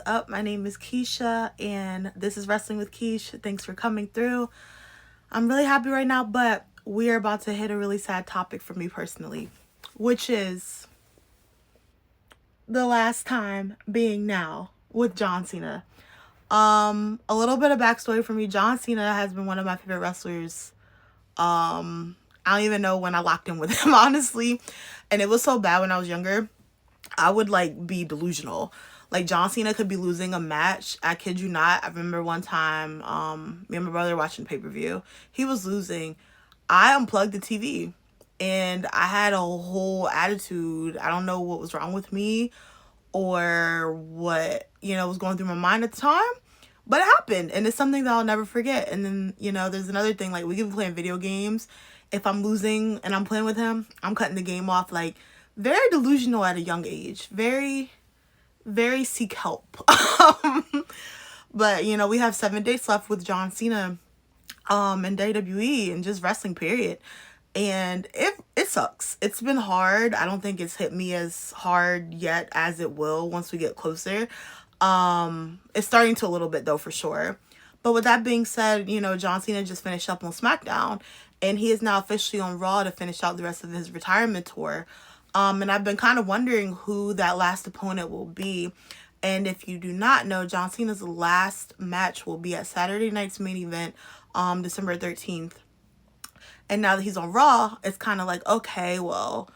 up? My name is Keisha, and this is Wrestling with Keish. Thanks for coming through. I'm really happy right now, but we are about to hit a really sad topic for me personally, which is the last time being now with John Cena. A little bit of backstory for me. John Cena has been one of my favorite wrestlers. I don't even know when I locked in with him, honestly. And it was so bad when I was younger. I would be delusional. Like John Cena could be losing a match. I kid you not. I remember one time, me and my brother watching pay-per-view. He was losing. I unplugged the TV and I had a whole attitude. I don't know what was wrong with me or what, was going through my mind at the time. But it happened, and it's something that I'll never forget. And then, there's another thing, we can be playing video games. If I'm losing and I'm playing with him, I'm cutting the game off, very delusional at a young age. Very, very seek help. But, we have 7 days left with John Cena in WWE and just wrestling, period. And it sucks. It's been hard. I don't think it's hit me as hard yet as it will once we get closer. It's starting to a little bit though, for sure. But with that being said, John Cena just finished up on SmackDown and he is now officially on Raw to finish out the rest of his retirement tour. And I've been kind of wondering who that last opponent will be. And if you do not know, John Cena's last match will be at Saturday night's main event, December 13th. And now that he's on Raw, it's kind of okay, well,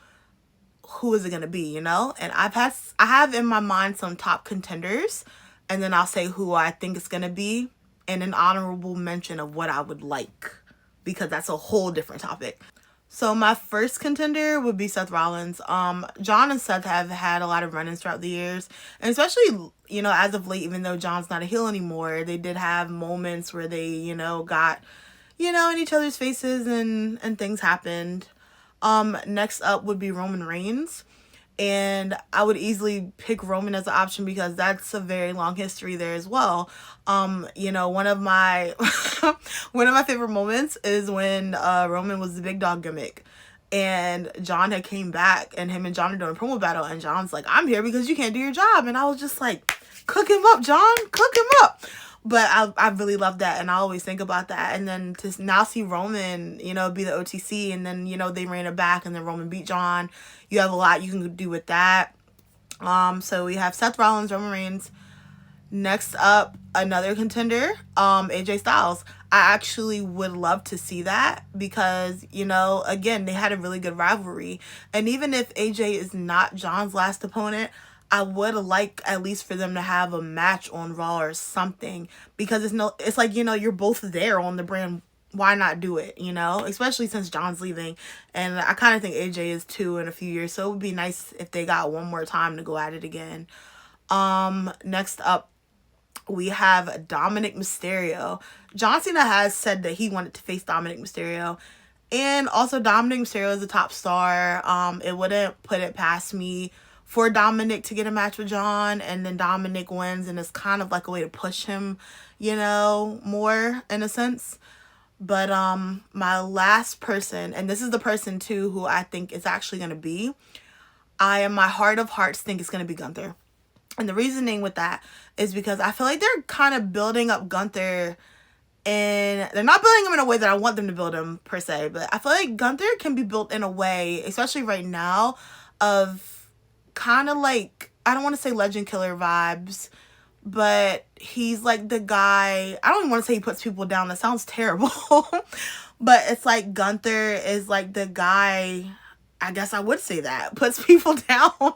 who is it going to be, And I have in my mind some top contenders, and then I'll say who I think it's going to be, and an honorable mention of what I would like, because that's a whole different topic. So my first contender would be Seth Rollins. John and Seth have had a lot of run-ins throughout the years, and especially, as of late, even though John's not a heel anymore, they did have moments where they, got, in each other's faces and things happened. Next up would be Roman Reigns. And I would easily pick Roman as an option because that's a very long history there as well. One of my one of my favorite moments is when Roman was the big dog gimmick. And John had came back and him and John are doing a promo battle. And John's like, I'm here because you can't do your job. And I was just like, cook him up, John. Cook him up. But I really love that, and I always think about that. And then to now see Roman, be the OTC, and then, they ran it back, and then Roman beat John. You have a lot you can do with that. So we have Seth Rollins, Roman Reigns. Next up, another contender, AJ Styles. I actually would love to see that because, again, they had a really good rivalry. And even if AJ is not John's last opponent, I would like at least for them to have a match on Raw or something, because it's you're both there on the brand. Why not do it, especially since John's leaving, and I kind of think AJ is too in a few years, so it would be nice if they got one more time to go at it again. Next up, we have Dominic Mysterio. John Cena has said that he wanted to face Dominic Mysterio, and also Dominic Mysterio is a top star. It wouldn't put it past me for Dominic to get a match with John, and then Dominic wins, and it's kind of like a way to push him, more in a sense. But my last person, and this is the person too who I think is actually going to be, I in my heart of hearts think it's going to be Gunther. And the reasoning with that is because I feel like they're kind of building up Gunther, and they're not building him in a way that I want them to build him per se, but I feel like Gunther can be built in a way, especially right now, of kind of I don't want to say legend killer vibes, but he's the guy, I don't even want to say he puts people down, that sounds terrible, but it's Gunther is the guy, I guess I would say that, puts people down.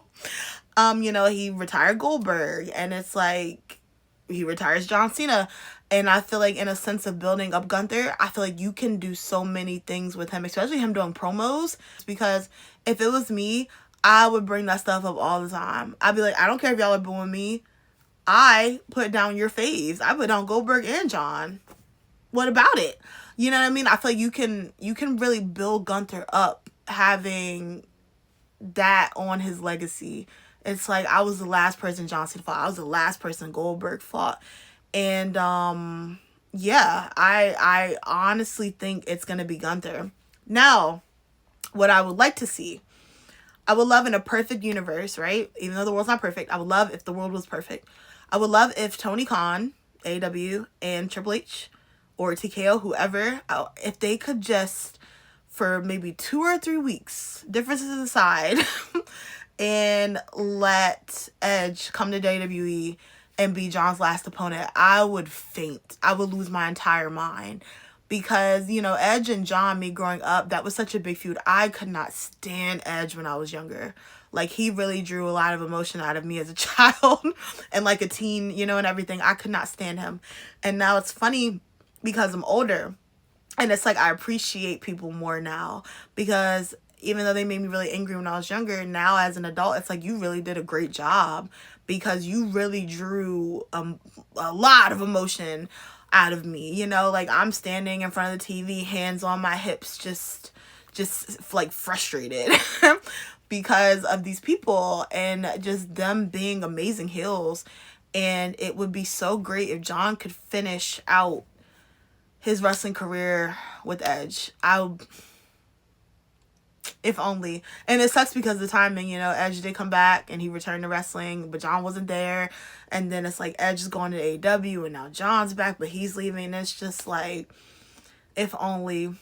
He retired Goldberg, and it's he retires John Cena, and I feel in a sense of building up Gunther, I feel you can do so many things with him, especially him doing promos, because if it was me, I would bring that stuff up all the time. I'd be I don't care if y'all are booing me. I put down your faves. I put down Goldberg and John. What about it? You know what I mean? I feel you can really build Gunther up having that on his legacy. It's I was the last person John Cena fought. I was the last person Goldberg fought. And yeah, I honestly think it's going to be Gunther. Now, what I would like to see, I would love in a perfect universe, right? Even though the world's not perfect, I would love if the world was perfect. I would love if Tony Khan, AW, and Triple H or TKO, whoever, if they could just, for maybe 2 or 3 weeks, differences aside, and let Edge come to WWE and be John's last opponent, I would faint. I would lose my entire mind. Because, you know, Edge and John, me growing up, that was such a big feud. I could not stand Edge when I was younger. Like, he really drew a lot of emotion out of me as a child and like a teen, you know, and everything. I could not stand him. And now it's funny because I'm older. And it's like I appreciate people more now, because even though they made me really angry when I was younger, now as an adult, it's like you really did a great job, because you really drew a lot of emotion out of me. You know, like I'm standing in front of the TV, hands on my hips, just like frustrated because of these people and just them being amazing heels. And it would be so great if John could finish out his wrestling career with Edge. If only. And it sucks because the timing, you know, Edge did come back and he returned to wrestling, but John wasn't there. And then it's like Edge is going to AEW and now John's back, but he's leaving. And it's just like, if only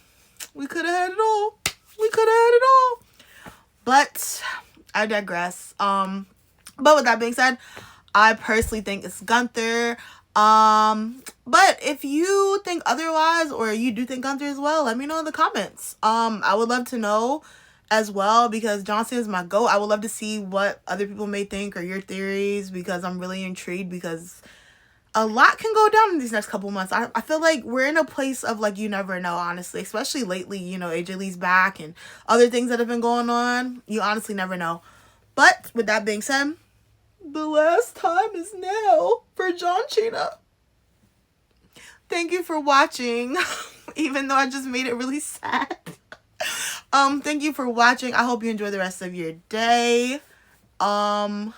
we could have had it all. We could have had it all. But I digress. But with that being said, I personally think it's Gunther. But if you think otherwise, or you do think Gunther as well, let me know in the comments. I would love to know as well, because John Cena is my GOAT. I would love to see what other people may think or your theories, because I'm really intrigued, because a lot can go down in these next couple months. I feel like we're in a place of like, you never know, honestly, especially lately, you know, AJ Lee's back and other things that have been going on. You honestly never know. But with that being said, the last time is now for John Cena. Thank you for watching, even though I just made it really sad. Thank you for watching. I hope you enjoy the rest of your day. Bye.